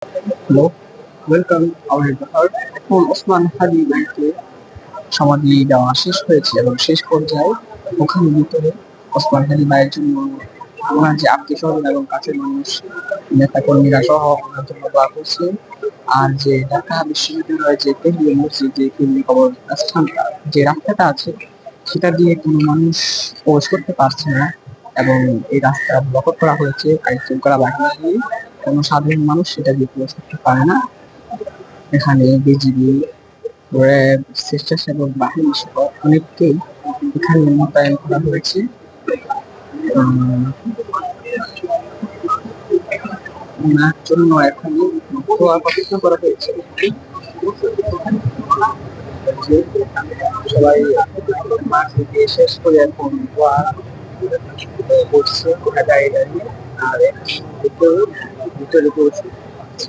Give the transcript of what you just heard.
Hello, welcome hour viewer. এখন ওসমান হাদি ভাইকে সমাধি দেওয়া শেষ হয়েছে এবং শেষ পর্যায়ে ওখানে ভিতরে ওসমান হাদি ভাইয়ের জন্য ওনার যে আত্মীয় স্বজন এবং কাছের মানুষ, নেতা কর্মীরা সহ ওনার জন্য দোয়া করছে। আর যে ঢাকা বিশ্ববিদ্যালয়ের যে কেন্দ্রীয় মসজিদ, যে কেন্দ্রীয় স্থানটা, যে রাস্তাটা আছে, সেটা দিয়ে কোনো মানুষ প্রবেশ করতে পারছে না এবং এই রাস্তা ব্লক করা হয়েছে আইন শৃঙ্খলা বাহিনী দিয়ে। কোনো সাধারণ মানুষ সেটা দিয়ে প্রবেশ করতে পারে না। এখানে বিজিবি, র্যাব, স্বেচ্ছাসেবক বাহিনী সহ অনেককেই এখানে মোতায়েন করা হয়েছে। উম, ওনার জন্য এখন দোয়া প্রার্থনা করা হয়েছে যে সবাই মাঠ থেকে শেষ করে এখন দোয়া করছে দাঁড়িয়ে দাঁড়িয়ে। আর এখন ভিতরে প্রবেশ করছে।